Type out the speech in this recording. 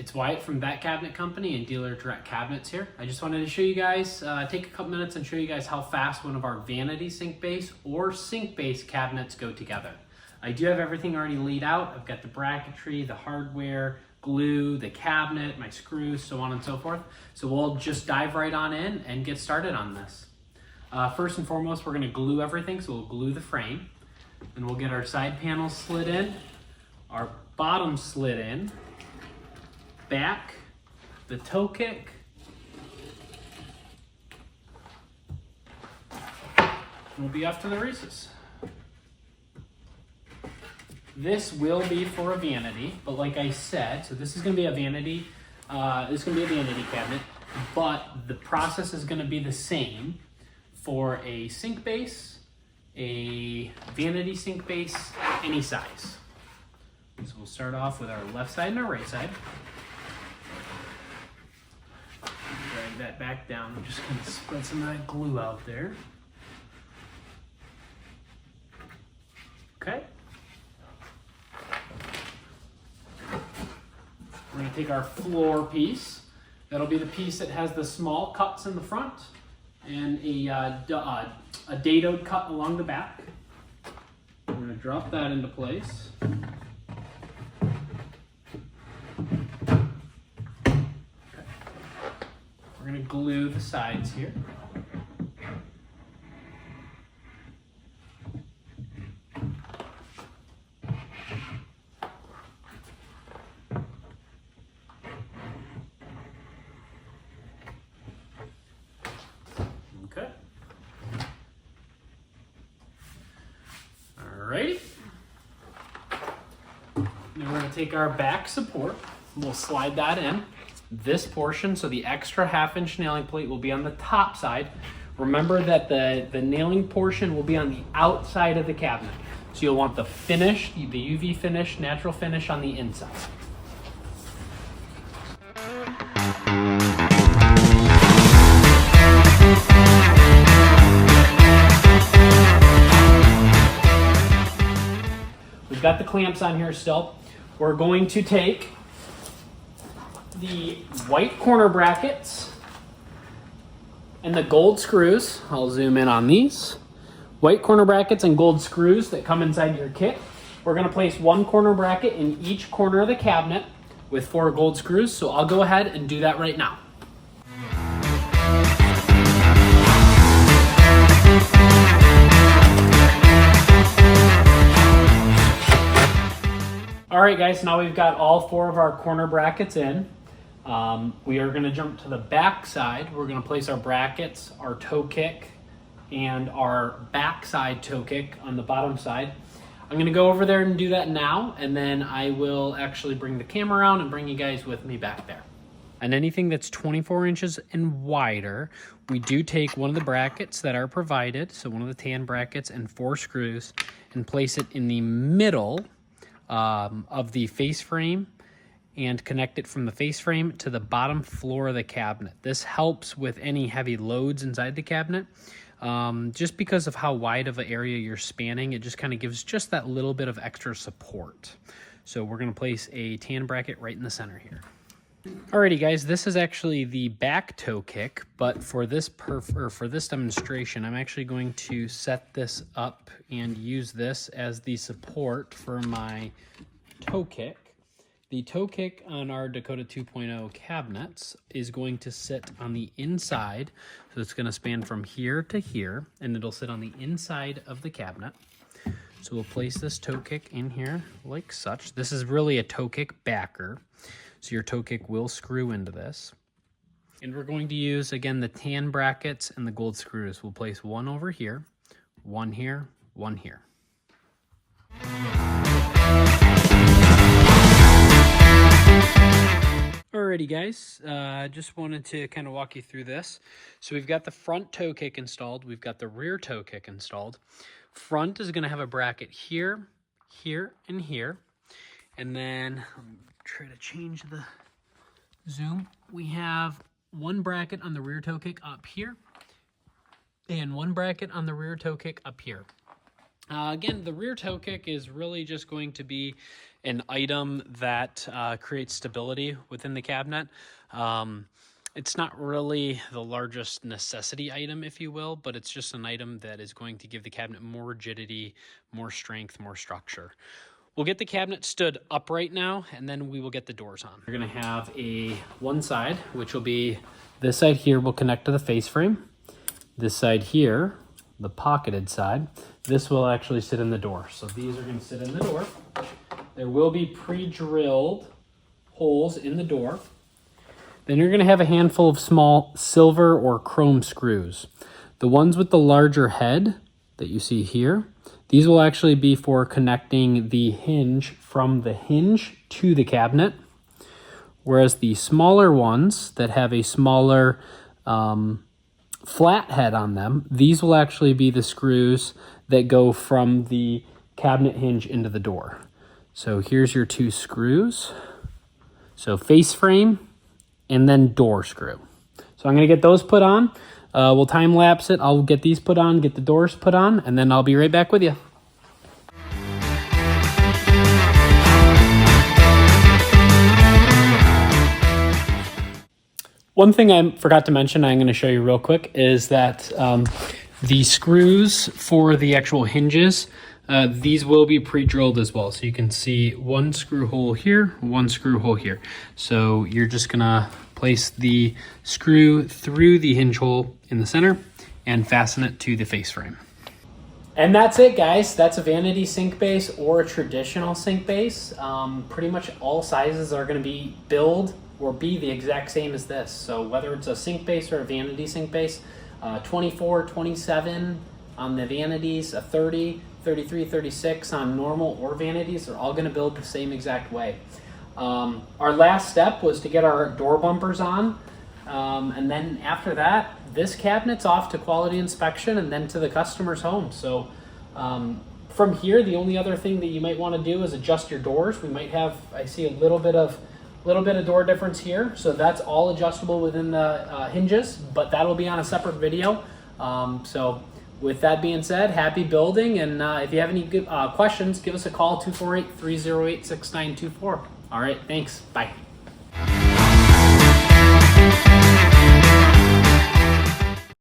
It's Wyatt from That Cabinet Company and Dealer Direct Cabinets here. I just wanted to show you guys, take a couple minutes and show you guys how fast one of our vanity sink base or sink base cabinets go together. I do have everything already laid out. I've got the bracketry, the hardware, glue, the cabinet, my screws, so on and so forth. So we'll just dive right on in and get started on this. First and foremost, we're gonna glue everything. So we'll glue the frame, and we'll get our side panels slid in, our bottom slid in, back, the toe kick, and we'll be off to the races. This will be for a vanity, but like I said, so this is going to be a vanity. This is going to be a vanity cabinet, but the process is going to be the same for a sink base, a vanity sink base, any size. So we'll start off with our left side and our right side. Drag that back down. I'm just going to spread some of that glue out there. Okay. We're going to take our floor piece. That'll be the piece that has the small cuts in the front and a dadoed cut along the back. We're going to drop that into place. We're going to glue the sides here. Okay. Alrighty. Now we're going to take our back support. We'll slide that in. This portion, so the extra 1/2-inch nailing plate will be on the top side. Remember that the nailing portion will be on the outside of the cabinet. So you'll want the finish, the UV finish, natural finish on the inside. We've got the clamps on here still. We're going to take the white corner brackets and the gold screws. I'll zoom in on these. White corner brackets and gold screws that come inside your kit. We're going to place one corner bracket in each corner of the cabinet with 4 gold screws. So I'll go ahead and do that right now. All right, guys, now we've got all 4 of our corner brackets in. We are going to jump to the back side. We're going to place our brackets, our toe kick, and our back side toe kick on the bottom side. I'm going to go over there and do that now, and then I will actually bring the camera around and bring you guys with me back there. And anything that's 24 inches and wider, we do take one of the brackets that are provided, so one of the tan brackets and 4 screws, and place it in the middle of the face frame and connect it from the face frame to the bottom floor of the cabinet. This helps with any heavy loads inside the cabinet. Just because of how wide of an area you're spanning, it just kind of gives just that little bit of extra support. So we're going to place a tan bracket right in the center here. Alrighty, guys, this is actually the back toe kick, but for this demonstration, I'm actually going to set this up and use this as the support for my toe kick. The toe kick on our Dakota 2.0 cabinets is going to sit on the inside, so it's going to span from here to here, and it'll sit on the inside of the cabinet. So we'll place this toe kick in here like such. This is really a toe kick backer. So your toe kick will screw into this. And we're going to use, again, the tan brackets and the gold screws. We'll place one over here, one here, one here. Alrighty, guys, just wanted to kind of walk you through this. So we've got the front toe kick installed. We've got the rear toe kick installed. Front is going to have a bracket here, here, and here. And then try to change the zoom. We have one bracket on the rear toe kick up here and one bracket on the rear toe kick up here. Again, the rear toe kick is really just going to be an item that creates stability within the cabinet. It's not really the largest necessity item, if you will, but it's just an item that is going to give the cabinet more rigidity, more strength, more structure. We'll get the cabinet stood upright now, and then we will get the doors on. We're gonna have one side, which will be this side here will connect to the face frame. This side here, the pocketed side, this will actually sit in the door. So these are gonna sit in the door. There will be pre-drilled holes in the door. Then you're gonna have a handful of small silver or chrome screws. The ones with the larger head that you see here, these will actually be for connecting the hinge from the hinge to the cabinet. Whereas the smaller ones that have a smaller flat head on them, these will actually be the screws that go from the cabinet hinge into the door. So here's your two screws. So face frame and then door screw. So I'm gonna get those put on. We'll time lapse it. I'll get these put on, get the doors put on, and then I'll be right back with you. One thing I forgot to mention, I'm going to show you real quick, is that the screws for the actual hinges, these will be pre-drilled as well. So you can see one screw hole here, one screw hole here. So you're just going to place the screw through the hinge hole in the center and fasten it to the face frame. And that's it, guys. That's a vanity sink base or a traditional sink base. Pretty much all sizes are going to be the exact same as this. So whether it's a sink base or a vanity sink base, 24, 27 on the vanities, a 30, 33, 36 on normal or vanities, they're all going to build the same exact way. Our last step was to get our door bumpers on, and then after that, this cabinet's off to quality inspection and then to the customer's home. So from here, the only other thing that you might want to do is adjust your doors. We might have, I see a little bit of door difference here, so that's all adjustable within the hinges, but that'll be on a separate video. So with that being said, happy building, and if you have any good questions, give us a call, 248-308-6924. All right, thanks, bye.